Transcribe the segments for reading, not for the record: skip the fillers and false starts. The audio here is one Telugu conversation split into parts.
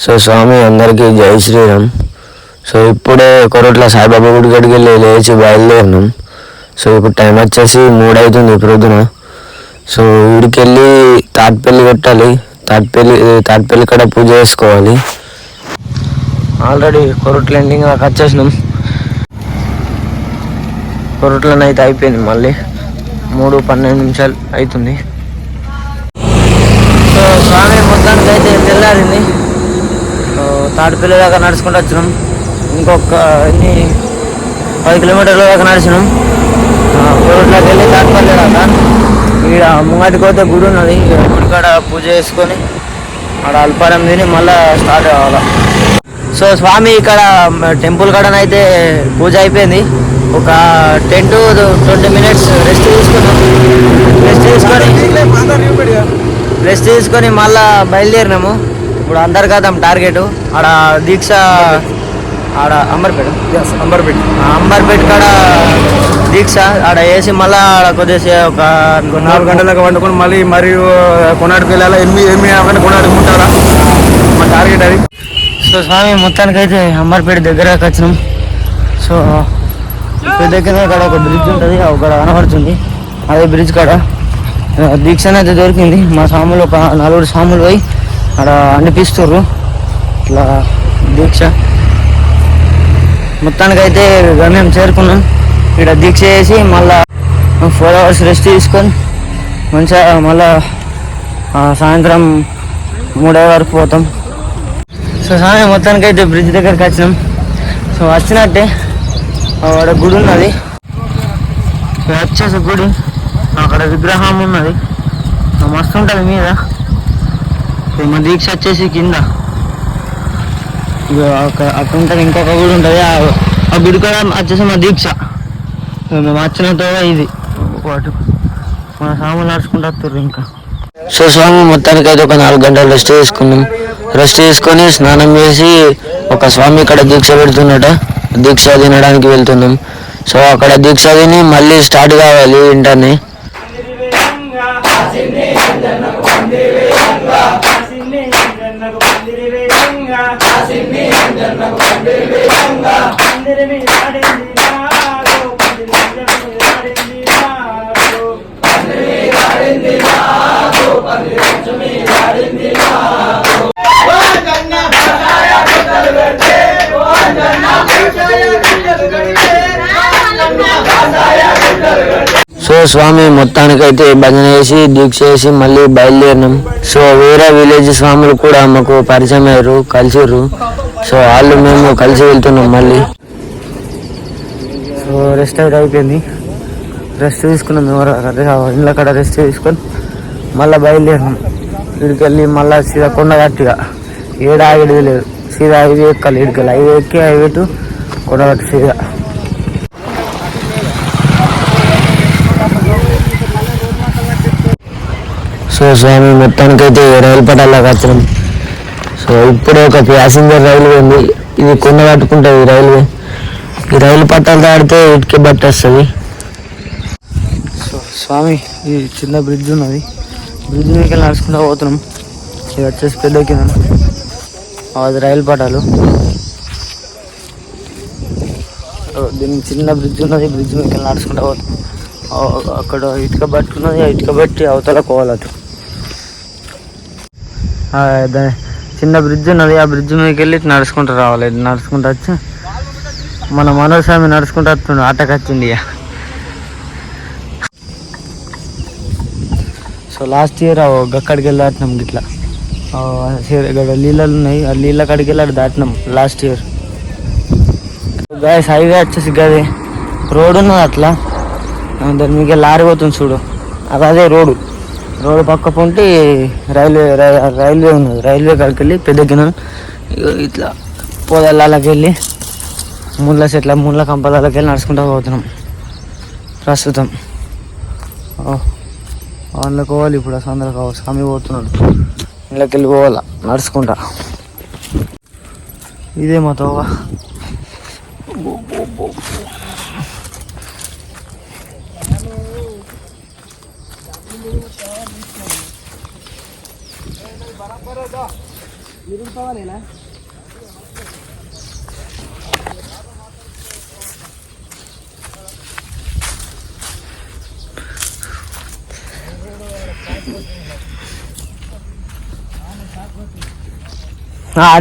సో స్వామి అందరికీ జై శ్రీరామ్. సో ఇప్పుడే కొరట్ల సాయిబాబా గుడి కాడికి వెళ్ళి లేచి బయలుదేరినాం. సో ఇప్పుడు టైం వచ్చేసి 3 అవుతుంది ప్రొద్దున. సో వీడికి వెళ్ళి తాటిపల్లి కొట్టాలి. తాటిపల్లి కాడ పూజ చేసుకోవాలి. ఆల్రెడీ కొరట్ల ఎండింగ్ దాకా వచ్చేసినాం. కొరట్లనైతే అయిపోయింది, మళ్ళీ 3:12 అవుతుంది. సో స్వామి మొత్తానికి అయితే తెల్లారింది. తాటిపల్లి దాకా నడుచుకుంటూ వచ్చినాం. ఇంకొక 10 కిలోమీటర్ల దాకా నడిచినాం. కోరట్లోకి వెళ్ళి తాటిపల్లి దాకా ఇక్కడ ముంగటికి పోతే గుడి ఉన్నది. గుడి కాడ పూజ చేసుకొని ఆడ అల్పారం తిని మళ్ళీ స్టార్ట్ కావాలి. సో స్వామి ఇక్కడ టెంపుల్ కాడనైతే పూజ అయిపోయింది. ఒక 10 to 20 minutes రెస్ట్ తీసుకొని మళ్ళీ బయలుదేరినాము. ఇప్పుడు అంతర్గతం టార్గెట్ ఆడ దీక్ష, ఆడ అంబర్పేట కాడ దీక్ష ఆడ వేసి మళ్ళీ ఆడ కొద్దిసేపు ఒక 4 గంటలకు వండుకొని మళ్ళీ మరియు కొనాడికి వెళ్ళాలి. 8 కొనాడికి ఉంటారా మా టార్గెట్ అది. సో స్వామి మొత్తానికి అయితే అంబర్పేట దగ్గరకు వచ్చినాం. సో దగ్గర కాడ ఒక బ్రిడ్జ్ ఉంటుంది, అక్కడ కనబడుతుంది. అదే బ్రిడ్జ్ కాడ దీక్ష అయితే దొరికింది. మా స్వాములు ఒక 4 స్వాములు పోయి అక్కడ అనిపిస్తుర్రు ఇట్లా దీక్ష. మొత్తానికైతే గమ్యం చేరుకున్నాం. ఇక్కడ దీక్ష చేసి మళ్ళా 4 hours రెస్ట్ తీసుకొని మంచిగా మళ్ళా సాయంత్రం 3 వరకు పోతాం. సో సాయంత్రం మొత్తానికైతే బ్రిడ్జ్ దగ్గరికి వచ్చినాం. సో వచ్చినట్టే అక్కడ గుడి ఉన్నది. వచ్చేసి గుడి అక్కడ విగ్రహం ఉన్నది, మస్తు ఉంటుంది మీద. మా దీక్ష వచ్చేసి కింద అక్కడ ఉంటుంది. ఇంకొక గుడి ఉంటుంది, ఆ గుడి కూడా వచ్చేసి మా దీక్ష. మేము వచ్చినతో ఇది పాటు మన స్వాములు నడుచుకుంటూ వస్తారు ఇంకా. సో స్వామి మొత్తానికి అయితే ఒక 4 గంటలు రెస్ట్ తీసుకున్నాం. రెస్ట్ తీసుకొని స్నానం చేసి ఒక స్వామి ఇక్కడ దీక్ష పెడుతున్నట, దీక్ష తినడానికి వెళ్తున్నాం. సో అక్కడ దీక్ష తిని మళ్ళీ స్టార్ట్ కావాలి ఇంటర్ని. సో స్వామి మొత్తానికైతే భజన చేసి దీక్ష చేసి మళ్ళీ బయలుదేరినాం. సో వేరే విలేజ్ స్వాములు కూడా మాకు పరిచయం అయ్యారు, కలిసిర్రు. సో వాళ్ళు మేము కలిసి వెళ్తున్నాం మళ్ళీ. సో రెస్ట్ అయితే అయిపోయింది. రెస్ట్ తీసుకున్నాం, ఇళ్ళ కాడ రెస్ట్ తీసుకొని మళ్ళీ బయలుదేరినాం. ఇక్కడికి వెళ్ళి మళ్ళీ సీదా కొండ గట్టిగా ఏడ ఆగేది లేదు, సీదా 5 ఎక్కాలి. ఇక్కడికి వెళ్ళి 5 ఎక్కి 5 కొండ గట్టి సీదా. సో స్వామి మొత్తానికైతే రైలు పట్టాలకు వచ్చినాం. సో ఇప్పుడే ఒక ప్యాసింజర్ రైలు ఉంది. ఇది కొండ కట్టుకుంటుంది రైల్వే. ఈ రైలు పట్టాలు దాడితే ఇటుకే బట్టి వస్తుంది. సో స్వామి ఈ చిన్న బ్రిడ్జ్ ఉన్నది, బ్రిడ్జ్ మీదకి నడుచుకుంటూ పోతున్నాం. ఇది వచ్చేసి పెద్ద కింద అది రైలు పట్టాలు. దీనికి చిన్న బ్రిడ్జ్ ఉన్నది, బ్రిడ్జ్ మీదకి నడుచుకుంటూ పోతున్నాం. అక్కడ ఇటుక పట్టుకున్నది, ఆ ఇటుక బట్టి అవతల పోవాలట. చిన్న బ్రిడ్జ్ ఉన్నది, ఆ బ్రిడ్జ్ మీదకి వెళ్ళి నడుచుకుంటూ రావాలి. నడుచుకుంటూ వచ్చి మన మనోస్వామి నడుచుకుంటూ వస్తుండే ఆటకు వచ్చింది. సో లాస్ట్ ఇయర్ అక్కడికి వెళ్ళి దాటినాం గిట్లా. ఇక్కడ నీళ్ళు ఉన్నాయి, ఆ నీళ్ళ కాడికి వెళ్ళి దాటినాం లాస్ట్ ఇయర్. గాయస్ హైవే వచ్చేసి గది రోడ్ ఉన్నది అట్లా, దాని మీకు లారీ పోతుంది చూడు, అదే రోడ్డు పక్క పొంటి రైల్వే ఉన్నది. రైల్వే కాడికి వెళ్ళి పెద్ద గిన్నె ఇట్లా పొదల్లాకి వెళ్ళి ముళ్ళ కంపలకి వెళ్ళి నడుచుకుంటూ పోతున్నాం ప్రస్తుతం. అందులోకి పోవాలి ఇప్పుడు, సందరికి కావాలి. స్వామి పోతున్నాడు, ఇళ్ళకి వెళ్ళి పోవాలా నడుచుకుంటా. ఇదే మా తోవ.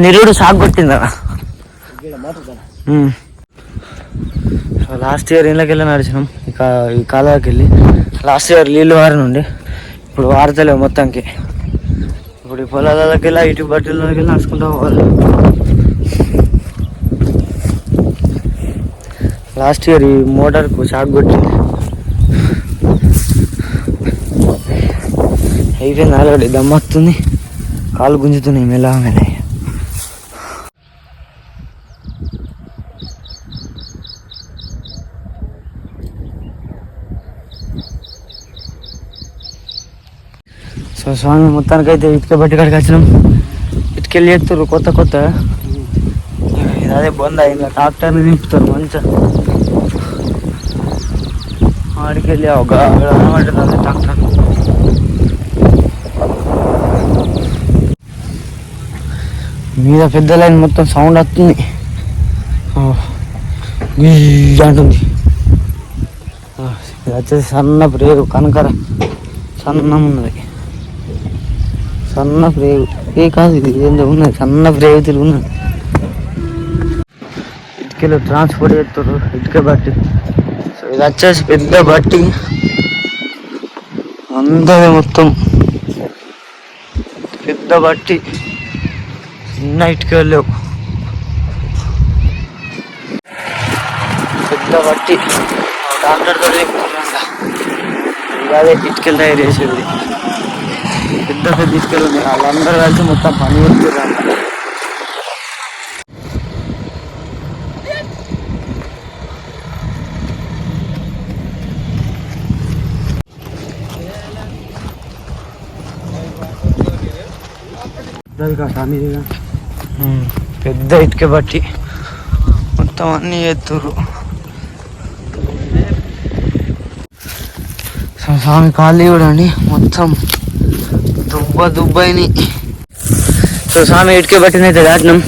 నిరుడు షాక్ కొట్టిందా. లాస్ట్ ఇయర్ ఇళ్ళకి వెళ్ళి నడిచినాం ఈ కాలువకి వెళ్ళి. లాస్ట్ ఇయర్ నీళ్ళు వారినుండి ఇప్పుడు వారతలేవు మొత్తానికి. ఇప్పుడు ఈ పొలాలకి వెళ్ళి ఇటు బట్టలకి వెళ్ళి నడుచుకుంటూ పోవాలి. లాస్ట్ ఇయర్ ఈ మోటార్కు షాక్ కొట్టింది. అయిపోయింది ఆల్రెడీ, దమ్మొస్తుంది, కాలు గుంజుతున్నాయి మెల్లగా మెల్ల. సో స్వామి మొత్తానికైతే ఇటుక బట్టి కాడికి వచ్చినాం. ఇటుకెళ్ళి ఎత్తురు కొత్త ఇది అదే బొంద, ఇంకా ట్రాక్టర్ని నింపుతారు మంచిగా. ఆడికి వెళ్ళి ఒక అదే ట్రాక్టర్ మీద పెద్ద లైన్ మొత్తం సౌండ్ వస్తుంది, అంటుంది. ఇది వచ్చేసి సన్న ప్రేగు కనకర సన్నం ఉన్నది, సన్న ప్రేగు ఏ కాదు ఇది ఏందో ఉన్నది, సన్న ప్రేగు తిరుగున్నది. ఇటుకలు ట్రాన్స్పోర్ట్ చేస్తారు ఇటుక బట్టి. సో ఇది వచ్చేసి పెద్ద బట్టి, అందరూ మొత్తం పెద్ద బట్టి, చిన్న ఇటుక వెళ్ళావు పెద్ద బట్టి. డాక్టర్ తోటి అదే ఇటుకలు తయారు చేసేది. పెద్ద ఇటుకలు ఉన్నాయి, వాళ్ళందరూ కలిసి మొత్తం పని చేస్తున్నారు. పెద్ద ఇటుక బట్టి మొత్తం అన్నీ ఎత్తురు. స్వామి కాళ్ళు చూడండి మొత్తం దుబ్బైని. సో స్వామి ఇటుక బట్టిన అయితే దాటినాం.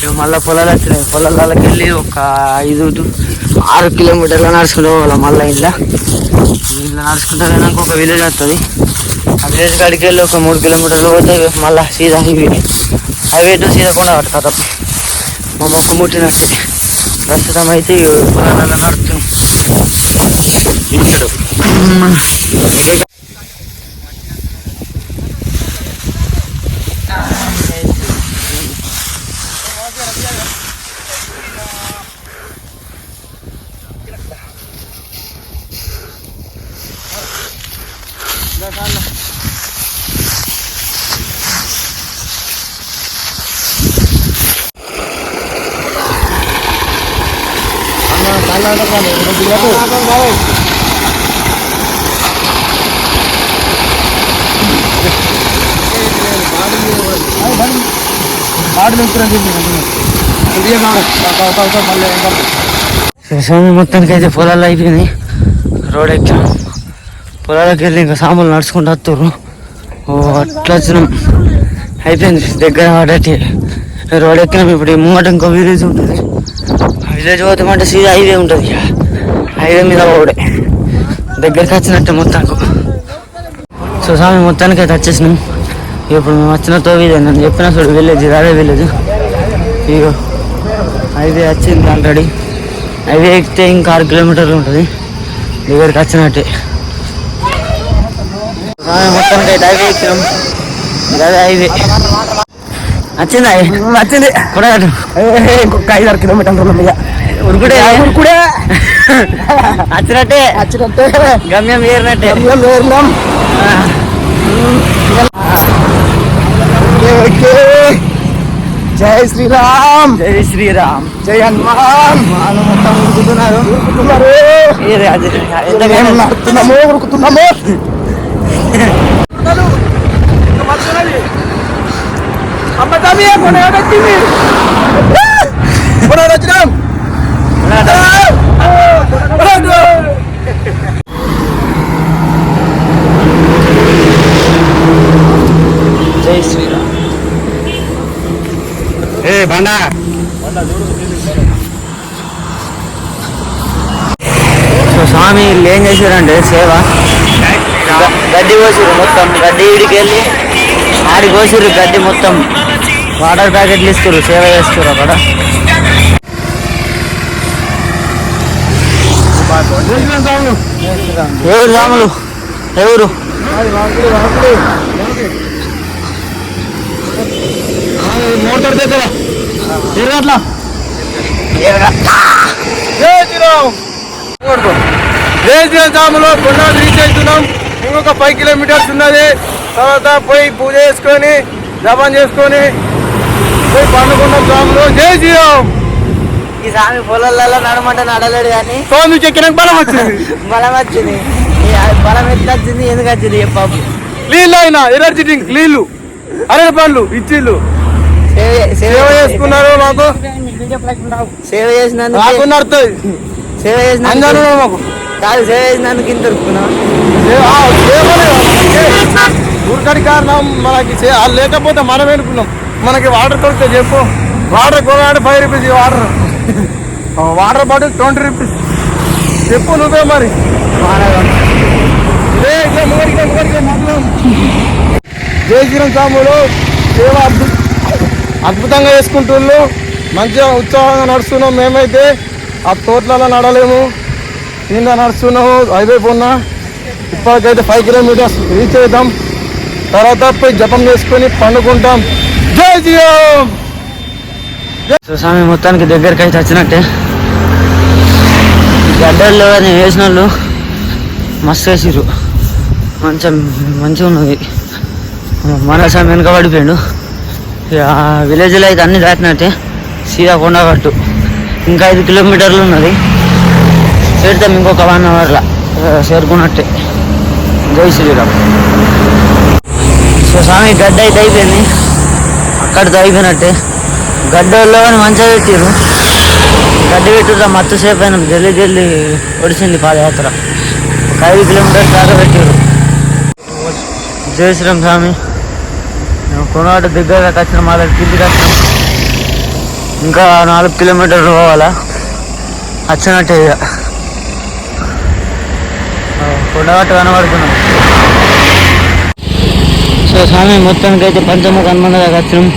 మేము మళ్ళీ పొలాలు వచ్చినాయి, పొలాలకి వెళ్ళి ఒక 5-6 కిలోమీటర్లు నడుచుకుంటూ పోవాలి. మళ్ళీ ఇంట్లో నడుచుకుంటూ వెళ్ళినాక ఒక విలేజ్ వస్తుంది. ఆ విలేజ్ కాడికి వెళ్ళి ఒక 3 కిలోమీటర్లు పోతే మళ్ళీ సీదా హైవే టు సీదాకొండ కథ మా మొక్కు ముట్టినట్టే. ప్రస్తుతం అయితే పొలాలలో నడుస్తున్నాం. స్వామి మొత్తానికి అయితే పొలాలు అయిపోయినాయి. రోడ్ ఎక్కాం, పొలాలకు వెళ్ళి ఇంకా సామాన్లు నడుచుకుంటూ వస్తారు. అట్లా వచ్చినాం, అయిపోయింది దగ్గర పడేటి. రోడ్ ఎక్కినాం. ఇప్పుడు ఈ ముంగట ఇంకో విలేజ్ ఉంటుంది. విలేజ్ పోతామంటే సీదా హైవే ఉంటుంది. హైవే మీద పోవడే, దగ్గరికి వచ్చినట్టే మొత్తానికి. సో స్వామి మొత్తానికి అయితే వచ్చేసినాం. ఇప్పుడు మేము వచ్చిన తోవిదే, నేను చెప్పిన చూడు విలేజ్, అదే విలేజ్. ఇక హైవే వచ్చింది ఆల్రెడీ. హైవే ఎక్కితే ఇంకా 6 కిలోమీటర్లు ఉంటుంది, దగ్గరికి వచ్చినట్టే. మొత్తానికి అయితే హైవే ఎక్కినాం. అదే హైవే వచ్చింది, వచ్చింది ఇంకొక 5-6 కిలోమీటర్లు ఉరుకుడే వచ్చినట్టే గమ్యం ఏరినట్టే. జై శ్రీరామ్, జై శ్రీరామ్, జై హనుమాన్. వాళ్ళు మొత్తం ఉరుకుతున్నారు. ఉరుకుతున్నాము. జై శ్రీరామ్. ఏ బండా సో స్వామి వీళ్ళు ఏం చేశారంటే సేవ గడ్డి కోసిరు మొత్తం గడ్డి ఈడికి వెళ్ళి ఆడికి కోసిరు గడ్డి మొత్తం వాటర్ ప్యాకెట్లు ఇస్తారు సేవ చేస్తారు అక్కడ ఎవరు రాములు ఎవరు మోటార్ దగ్గర తిరగట్లా జై శ్రీరాములు కొండలు రీచ్ అవుతున్నాం. ఇంకొక 5 కిలోమీటర్స్ ఉన్నది. తర్వాత పోయి పూజ చేసుకొని జపం చేసుకొని పోయి పండుకున్నాం స్వాములు. జై శ్రీరామ్. ఈ స్వామి పొలాలలో నడమంటే నడలేడు కానీ స్వామి చెక్కినాక బలం వచ్చింది. బలం వచ్చింది. బలం ఎట్లా వచ్చింది ఎందుకు వచ్చింది పాపం నీళ్ళు అయినా ఎనర్జీ డ్రింక్ నీళ్ళు అరటి పండ్లు ఇచ్చిళ్ళు సేవ చేసుకున్నారు. మాకు సేవ చేసినందుకు నాకు నడుతుంది. సేవ అందరూ చేసినందుకు మాకు కాదు సేవ చేసినందుకు ఇంత దొరుకుతున్నాం. ఊరికడి కారణం మనకి లేకపోతే మనం ఎనుకున్నాం. మనకి వాటర్ కొడితే చెప్పు వాటర్ కొనాడు 5 rupees. Water water bottle 20 rupees. చెప్పు నువ్వే మరి. జై శ్రీరామ్ స్వాములు సేవ అద్భుతంగా చేసుకుంటుళ్ళు. మంచిగా ఉత్సాహంగా నడుస్తున్నాం. మేమైతే ఆ తోటలలో నడలేము, కింద నడుస్తున్నాము. హైవే పోన్నా ఇప్పటికైతే 5 కిలోమీటర్స్ రీచ్ అవుతాం. తర్వాత పోయి జపం చేసుకొని పండుకుంటాం. జై శ్రీరామ్. సో స్వామి మొత్తానికి దగ్గరికి అయితే వచ్చినట్టే. గడ్డల్లో వేసిన వాళ్ళు మస్తు వేసిర్రు. మంచిగా ఉన్నది. మన స్వామి వెనుక పడిపోయాడు. విలేజ్లో అయితే అన్ని దాటినట్టే. సీదా కొండగట్టు ఇంకా 5 కిలోమీటర్లు ఉన్నది. చేరుతాం ఇంకొక 1 అవర్లో చేరుకున్నట్టే. జై శ్రీరామ్. సో స్వామి గడ్డ అయితే అయిపోయింది. అక్కడితో అయిపోయినట్టే. గడ్డల్లో కానీ మంచిగా పెట్టిర్రు. గడ్డి పెట్టుర్రా మత్తు సేపు అయినా జల్లి ఒడిచింది పాదయాత్ర. ఒక 5 కిలోమీటర్స్ దాకా పెట్టిర్రు. జై శ్రీరామ్ స్వామి. కొనాడు దగ్గరగా వచ్చిన మా దగ్గర కిందికి వచ్చినాం. ఇంకా 4 కిలోమీటర్లు పోవాలా. వచ్చినట్టే ఇక కొండగట్టు కనబడుతున్నాం. సో స్వామి మొత్తానికి అయితే పంచముఖ హనుమాన్ దాకా వచ్చినాం.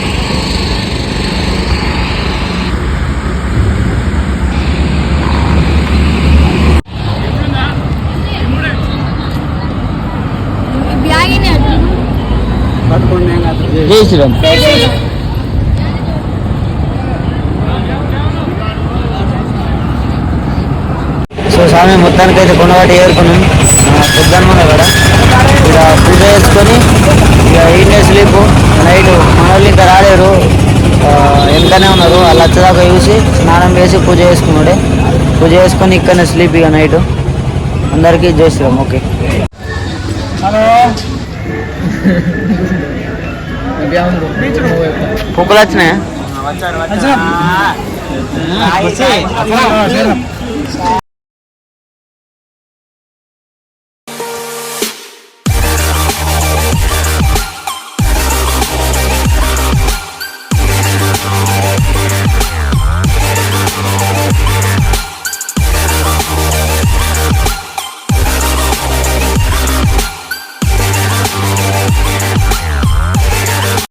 జై శ్రీరామ్. సో స్వామి మొత్తానికి అయితే కొండగట్టు ఏరుకున్నాం. పొద్దున్న కూడా ఇక పూజ చేసుకొని ఇక ఈయనే స్లీపు నైట్ మనోళ్ళు ఇంకా రాలేరు, వెనకనే ఉన్నారు. వాళ్ళు వచ్చేదాకా చూసి స్నానం చేసి పూజ చేసుకున్నాడే. పూజ చేసుకొని ఇక్కడనే స్లీప్ ఇక నైట్. అందరికీ జై శ్రీరామ్. ఓకే. కుక్కలు వచ్చినాయా?